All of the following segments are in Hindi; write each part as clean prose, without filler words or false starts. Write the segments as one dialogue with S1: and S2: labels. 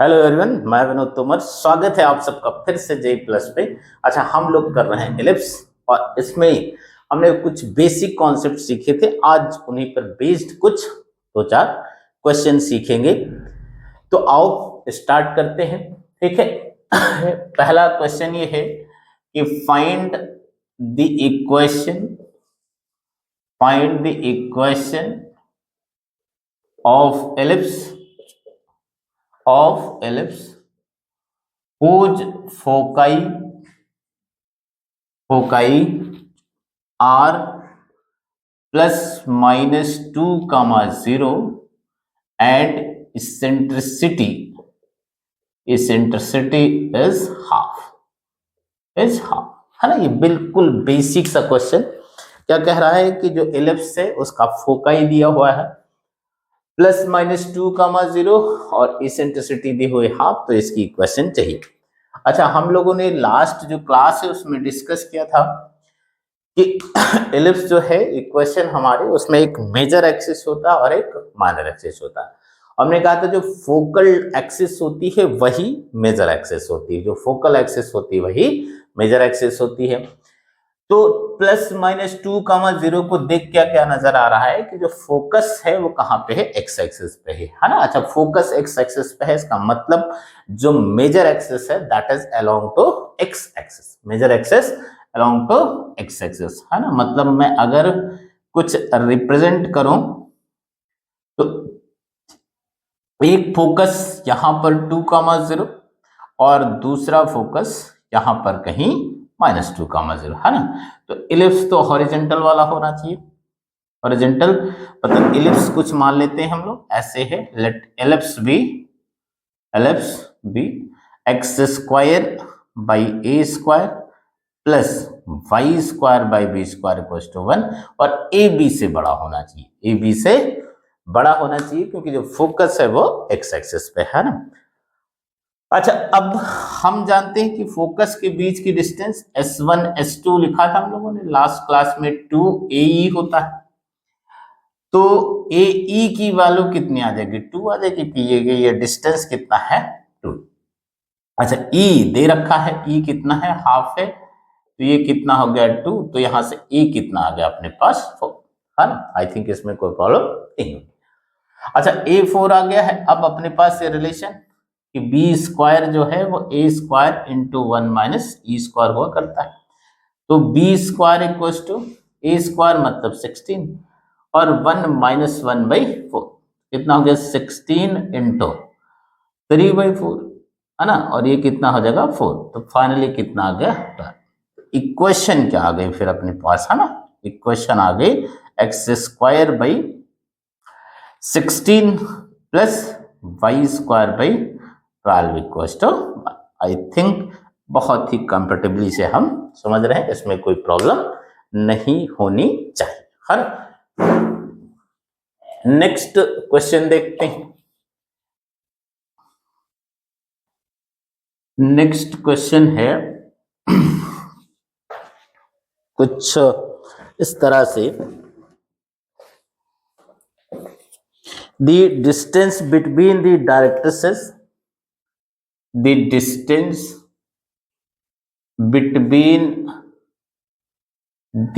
S1: हेलो एवरीवन, मैं विनोद तोमर। स्वागत है आप सबका फिर से जे प्लस पे। अच्छा, हम लोग कर रहे हैं एलिप्स और इसमें हमने कुछ बेसिक कॉन्सेप्ट सीखे थे। आज उन्हीं पर बेस्ड कुछ दो चार क्वेश्चन सीखेंगे। तो आओ स्टार्ट करते हैं। ठीक है। पहला क्वेश्चन ये है कि find the equation of ellipse whose foci are plus minus 2 comma 0 and eccentricity is half है ना। ये बिल्कुल बेसिक सा क्वेश्चन क्या कह रहा है कि जो एलिप्स है उसका फोकाई दिया हुआ है प्लस माइनस 2 कामा 0 और इसेंट्रिसिटी दी हुई हाफ, तो इसकी इक्वेशन चाहिए। अच्छा, हम लोगों ने लास्ट जो क्लास है उसमें डिस्कस किया था कि एलिप्स जो है इक्वेशन हमारे उसमें एक मेजर एक्सिस होता है और एक माइनर एक्सिस होता है। हमने कहा था जो फोकल एक्सिस होती है वही मेजर एक्सिस होती है, जो फोकल एक्सिस होती है वही मेजर एक्सिस होती है। तो प्लस माइनस 2 कामा 0 को देख क्या क्या नजर आ रहा है कि जो फोकस है वो कहाँ पे है, एक्स एक्सिस पे है ना। अच्छा, फोकस एक्स एक्सिस पे है, इसका मतलब जो मेजर एक्सिस है that is along to x axis, major axis along to x axis, है ना। मतलब मैं अगर कुछ रिप्रेजेंट करूं तो एक फोकस यहां पर 2 कामा 0 और दूसरा फोकस यहां पर कहीं माइनस 2 कामा 0, है ना। तो इलिप्स तो हॉरिजेंटल वाला होना चाहिए। हॉरिजेंटल मतलब इलिप्स कुछ मान लेते हैं हम लोग ऐसे है, let ellipse be x square by a square plus y square by b square equal to 1 और ए बी से बड़ा होना चाहिए, ए बी से बड़ा होना चाहिए क्योंकि जो फोकस है वो एक्स एक्सिस पे है ना। अच्छा, अब हम जानते हैं कि फोकस के बीच की डिस्टेंस S1 S2 लिखा था हम लोगों ने लास्ट क्लास में, 2AE होता है। तो AE की वैल्यू कितनी आ जाएगी, 2 आ जाएगी, ये डिस्टेंस कितना है, 2। अच्छा, E दे रखा है, E कितना है, हाफ है, तो ये कितना हो गया 2, तो यहां से E कितना आ गया अपने पास 4, है ना। आई थिंक इसमें कोई प्रॉब्लम नहीं होगी। अच्छा, A4 आ गया है। अब अपने पास ये रिलेशन कि बी स्क्वायर जो है वो a square into 1 minus e square हुआ करता है। तो b square equal to a square मतलब 16 और 1 माइनस 1 बाई 4 कितना हो गया 16 इंटू 3/4, है ना। और ये कितना हो जाएगा 4, तो फाइनली कितना आ गया, इक्वेशन क्या आ गई फिर अपने पास, है ना। इक्वेशन आ गई x square by 16 plus y square by 12 equal to, I think बहुत ही कंफर्टेबली से हम समझ रहे हैं, इसमें कोई प्रॉब्लम नहीं होनी चाहिए। हर नेक्स्ट क्वेश्चन देखते हैं। नेक्स्ट क्वेश्चन है कुछ इस तरह से, the distance between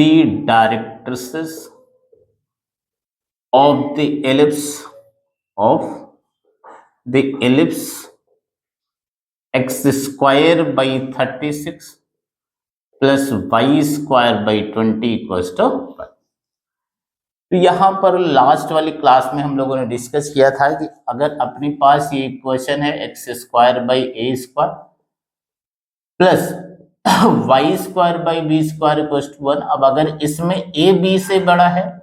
S1: the directrices of the ellipse x square by 36 plus y square by 20 equals to 5। तो यहां पर लास्ट वाली क्लास में हम लोगों ने डिस्कस किया था कि अगर अपने पास ये इक्वेशन है x square by a square plus y square by b square equal to 1, अब अगर इसमें ए बी से बड़ा है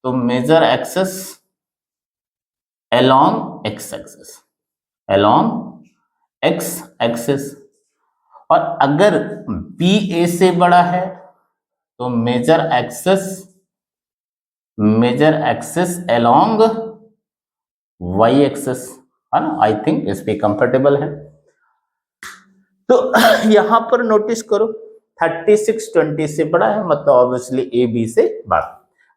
S1: तो major axis along x axis, और अगर बी ए से बड़ा है तो major axis along y axis, है ना। आई थिंक इस पे कंफर्टेबल है। तो यहां पर नोटिस करो 36 20 से बड़ा है, मतलब ऑब्वियसली ए बी से बड़ा।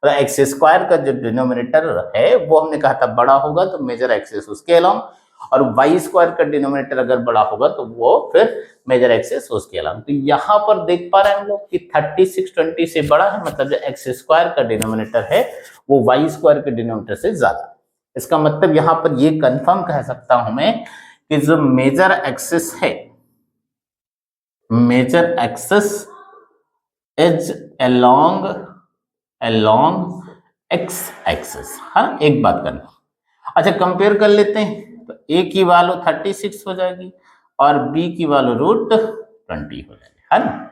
S1: और एक्स स्क्वायर का जो डिनोमिनेटर है वो हमने कहा था बड़ा होगा तो मेजर एक्सिस उसके अलोंग, और वाई स्क्वायर का डिनोमिनेटर अगर बड़ा होगा तो वो फिर मेजर एक्सिस उसके अलावा। तो यहाँ पर देख पा रहे हैं हम लोग कि 36 20 से बड़ा है, मतलब जो एक्स स्क्वायर का डिनोमिनेटर है वो वाई स्क्वायर के डिनोमिनेटर से ज्यादा। इसका मतलब यहाँ पर ये कंफर्म कह सकता हूं मैं कि जो मेजर एक्सिस है, major axis is along x axis. हाँ, एक बात करना। अच्छा, कंपेयर कर लेते हैं। तो ए की वैल्यू 36 हो जाएगी और बी की वैल्यू √20 हो जाएगी, है ना।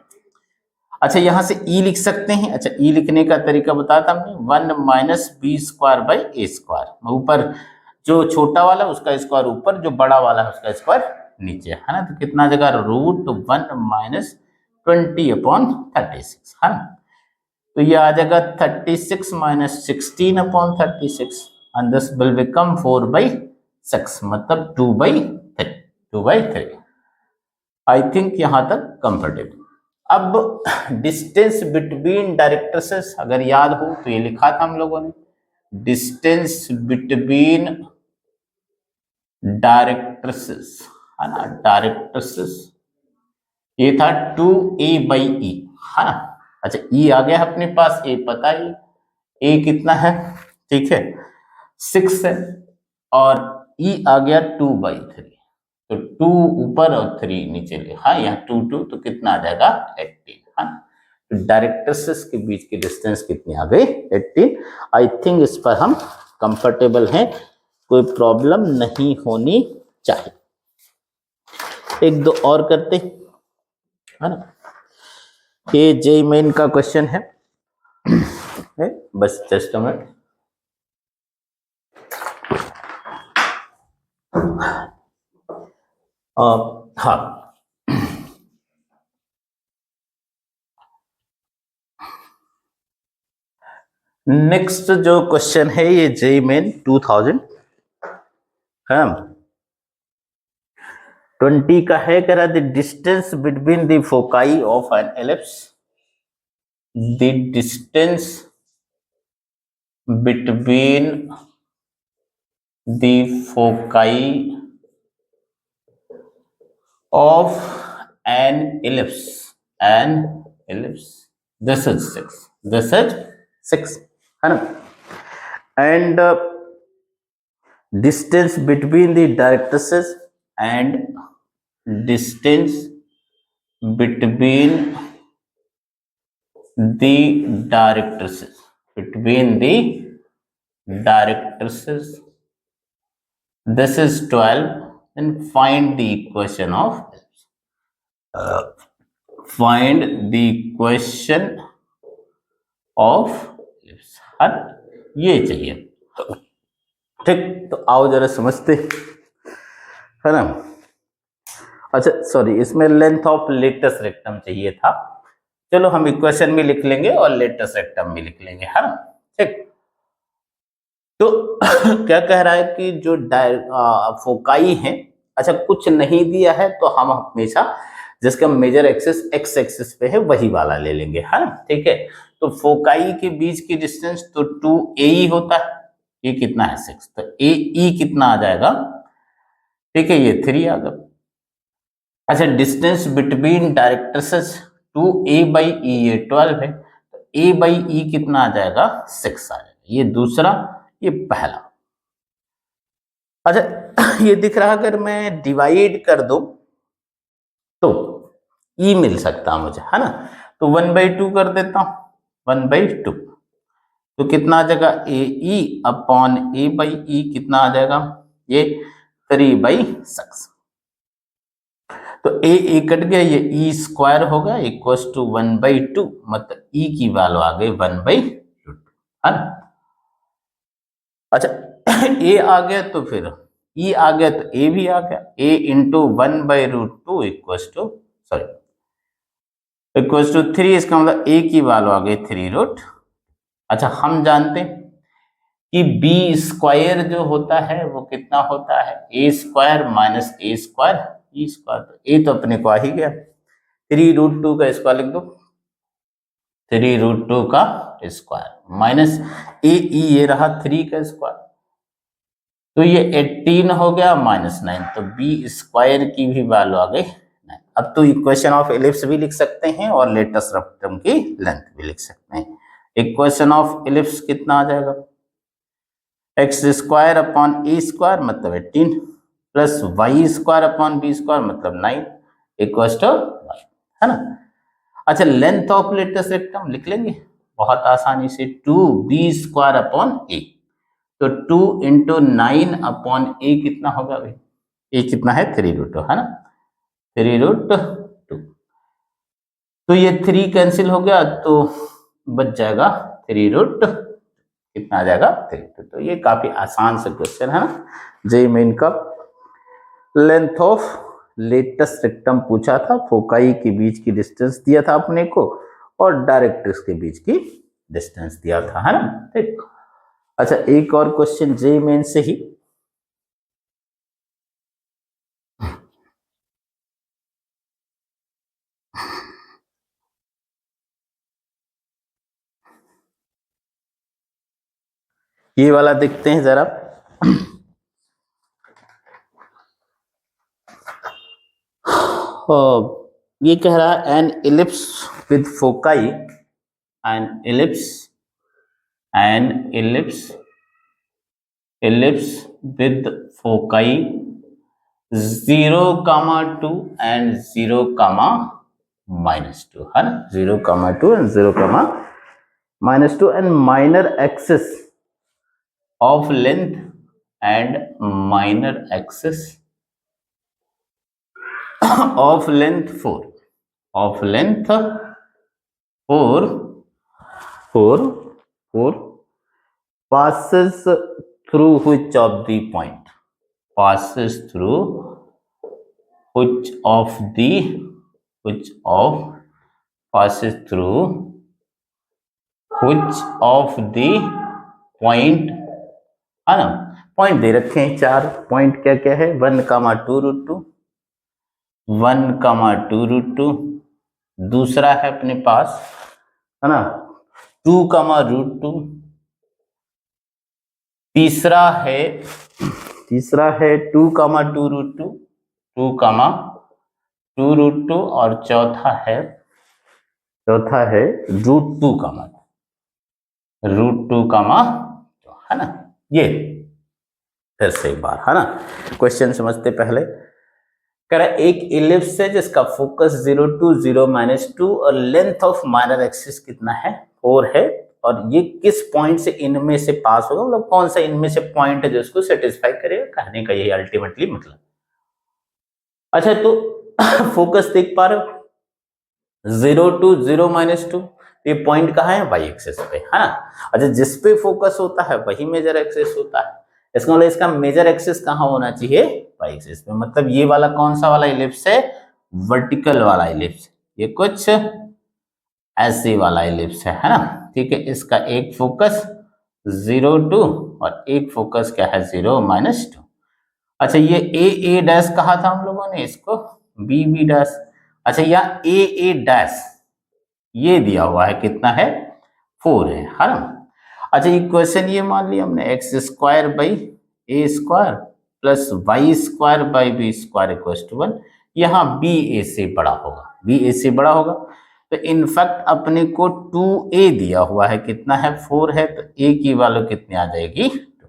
S1: अच्छा, यहां से ई लिख सकते हैं। अच्छा, ई लिखने का तरीका बताया था हमने, 1 - b² ऊपर जो छोटा वाला उसका स्क्वायर ऊपर, जो बड़ा वाला है उसका स्क्वायर नीचे, है ना। तो कितना आ जाएगा, √1 - 20/36, है ना। तो ये आ जाएगा 36 - 16/36 and this will become 4/6, मतलब 2/3, 2/3। आई थिंक यहां तक कंफर्टेबल। अब डिस्टेंस बिटवीन डायरेक्ट्रिसेस अगर याद हो तो ये लिखा था हम लोगों ने, डिस्टेंस बिटवीन डायरेक्ट्रिसेस, है ना, डायरेक्ट्रिसेस ये था 2a/e, है ना। अच्छा, ई आ गया अपने पास, ए पता ही, ए कितना है, ठीक है 6 है, और ई आ गया 2/3, तो 2 ऊपर और 3 नीचे ले, हाँ यहाँ 2 2 तो कितना आ जाएगा 18, हाँ। तो डायरेक्ट्रिसेस के बीच की डिस्टेंस कितनी आ गई 18। आई थिंक इस पर हम कंफर्टेबल हैं, कोई प्रॉब्लम नहीं होनी चाहिए। एक दो और करते है ना, ये जेईई मेन का क्वेश्चन है, बस जस्ट अ मिनट। हाँ, नेक्स्ट जो क्वेश्चन है ये जेईई मेन 2020 का है, कह रहा the distance between the foci of an ellipse, the distance between the foci of an ellipse, this is 6, है ना, and distance between the directrices and distance between the directrices, this is 12, and find the equation of ellipse, हर ये चाहिए, ठीक। तो आओ जरा समझते, है ना। अच्छा सॉरी, इसमें लेंथ ऑफ लेटस रेक्टम चाहिए था, चलो हम इक्वेशन भी लिख लेंगे और लेटस रेक्टम भी लिख लेंगे, है ना, ठीक। तो क्या कह रहा है कि जो फोकाई है, अच्छा कुछ नहीं दिया है तो हम हमेशा जिसका मेजर एक्सिस एक्स एक्सिस पे है वही वाला ले लेंगे, है ना, ठीक है। तो फोकाई के बीच की डिस्टेंस तो 2a होता है, ये कितना है 6, तो ए कितना आ जाएगा, ठीक है, ये 3 आ गया। अच्छा, डिस्टेंस बिटवीन डायरेक्ट्रिसेस 2a/e, ये 12 है, तो a/e कितना आ जाएगा 6 आ जाएगा, ये दूसरा, ये पहला। अच्छा ये दिख रहा, अगर मैं डिवाइड कर दूं तो e मिल सकता है मुझे, है ना, तो 1/2 कर देता हूं, 1/2, तो कितना आ जाएगा a/e कितना आ जाएगा, ये 3/6, तो a कट गया, ये e² होगा इक्वल टू 1/2, मतलब e की वैल्यू आ गई 1/2, है ना। अच्छा a आ गया तो फिर e आ गया तो a भी आ गया, a इंटू 1/√2 इक्वल टू 3, इसका मतलब a की वैल्यू आ गई 3√। अच्छा, हम जानते हैं कि b² जो होता है वो कितना होता है, a² माइनस a² e², तो a तो अपने को आ ही गया, 3√2 का स्क्वायर लिख दो, 3√2 का स्क्वायर माइनस ए, ये रहा 3 का स्क्वायर, तो ये 18 हो गया -9, तो बी स्क्वायर की भी वैल्यू आ गई 9। अब तो इक्वेशन ऑफ एलिप्स भी लिख सकते हैं और लेटेस्ट रेक्टम की लेंथ भी लिख सकते हैं। इक्वेशन ऑफ एलिप्स कितना आ जाएगा, x square upon a square मतलब 18 plus y square upon b square मतलब 9 इक्वल्स टू, है ना। अच्छा, लेंथ ऑफ लेटेस्ट रेक्टम लिख लेंगे बहुत आसानी से, 2b स्क्वायर अपॉन ए, तो 2 इंटू 9 अपॉन ए कितना होगा भाई, ए कितना है 3√2, है ना, 3√2। तो ये 3 कैंसिल हो गया तो बच जाएगा 3√2, कितना आ जाएगा 3√2। तो ये काफी आसान से क्वेश्चन है ना, जेईई मेन का लेंथ ऑफ लेटेस्ट रेक्टम पूछा था, फोकाई के बीच की डिस्टेंस दिया था अपने को और डायरेक्ट्रिक्स के बीच की डिस्टेंस दिया था, है ना, ठीक। अच्छा, एक और क्वेश्चन जेईई मेन से ही, ये वाला देखते हैं जरा। ये कह रहा है N ellipse with foci, N ellipse, N ellipse with foci 0,2 and 0,-2, है ना, 0,2 and 0,-2 and minor axis of length and minor axis of length 4, of length 4 passes through which of the point, passes through which of passes through which of the point, है ना। पॉइंट दे रखे हैं 4 पॉइंट, क्या क्या है, 1,2√2, 1,2√2, दूसरा है अपने पास, है ना, 2,√2, तीसरा है 2,2√2, 2,2√2 और चौथा है √2, है ना। ये फिर से एक बार, है ना, क्वेश्चन समझते पहले। कह रहा एक इलिप्स है जिसका फोकस 0 to 0-2 और लेंथ ऑफ माइनर एक्सिस कितना है 4 है, और ये किस पॉइंट से इनमें से पास होगा, मतलब कौन सा इनमें से पॉइंट है जो इसको सेटिस्फाई करेगा, कहने का यही अल्टीमेटली मतलब। अच्छा, तो फोकस देख पा रहे हो 0 to 0-2, ये पॉइंट कहाँ है, वाई एक्सिस पे, है ना। अच्छा, जिस पे फोकस होता है वही मेजर एक्सिस होता है, इसका मतलब इसका मेजर एक्सिस कहाँ होना चाहिए, वाई एक्सिस पे। मतलब ये वाला कौन सा वाला इलिप्स है, वर्टिकल वाला इलिप्स, ये कुछ ऐसे वाला इलिप्स है ना, ठीक है। इसका एक फोकस 0-2 और एक फोकस क्या है 0-2। अच्छा, ये ए डैश कहा था हम लोगों ने, इसको बी डैश। अच्छा, यहाँ ए डैश ये दिया हुआ है कितना है 4 है ना। अच्छा, इक्वेशन ये मान लिया हमने x square by a square plus y square by b square equal to 1, यहाँ बी ए से बड़ा होगा, तो इनफैक्ट अपने को 2a दिया हुआ है, कितना है 4 है, तो a की वैल्यू कितनी आ जाएगी 2।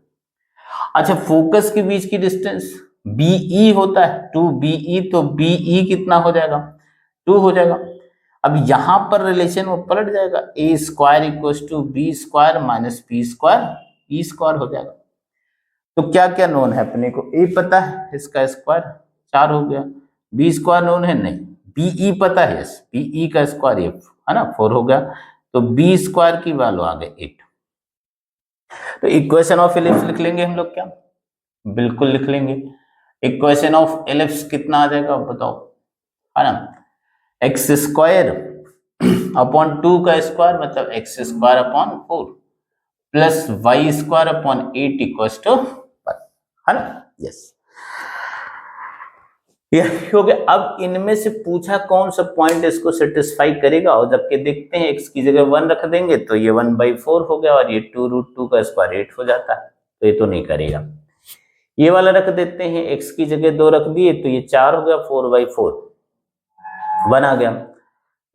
S1: अच्छा, फोकस के बीच की डिस्टेंस BE होता है 2BE, तो BE कितना हो जाएगा 2 हो जाएगा। अब यहां पर रिलेशन वो पलट जाएगा, a square equal to b square minus p square हो जाएगा। तो क्या क्या नोन है अपने को, a पता है, इसका स्क्वायर 4 हो गया, बी स्क्वायर नोन है नहीं, BE पता है, BE का स्क्वायर ये है ना 4 हो गया, तो बी स्क्वायर की वैल्यू आ गई 8। तो इक्वेशन ऑफ इलिप्स लिख लेंगे हम लोग क्या, बिल्कुल लिख लेंगे। इक्वेशन ऑफ इलिप्स कितना आ जाएगा बताओ, है ना, एक्स स्क्वायर अपॉन 2 का स्क्वायर मतलब x square upon 4 plus y square upon 8 equals to, है ना, यस, यही हो गया। अब इनमें से पूछा कौन सा पॉइंट इसको सेटिस्फाई करेगा, और जबकि देखते हैं x की जगह 1 रख देंगे तो ये 1/4 हो गया और ये 2√2 का स्क्वायर 8 हो जाता है, तो ये तो नहीं करेगा। ये वाला रख देते हैं, x की जगह 2 रख दिए तो ये 4 हो गया, 4/4 1 आ गया,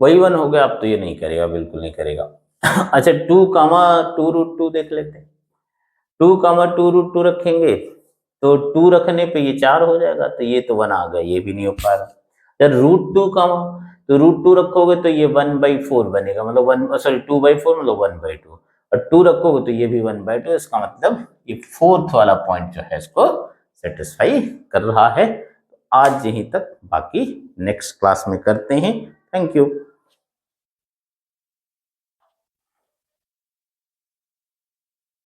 S1: वही 1 हो गया। अब तो ये नहीं करेगा, बिल्कुल नहीं करेगा। अच्छा 2, 2√2 देख लेते हैं। 2, 2√2 रखेंगे तो 2 रखने पे ये 4 हो जाएगा, तो ये तो 1 आ गया, ये भी नहीं हो पा रहा। जब √2 तो √2 रखोगे तो ये 1/4 बनेगा, मतलब 1 सॉरी 2/4 मतलब 1/2, और 2 रखोगे तो ये भी 1/2। इसका मतलब ये 4th वाला पॉइंट जो है इसको सेटिस्फाई कर रहा है। आज यहीं तक, बाकी नेक्स्ट क्लास में करते हैं। Thank you.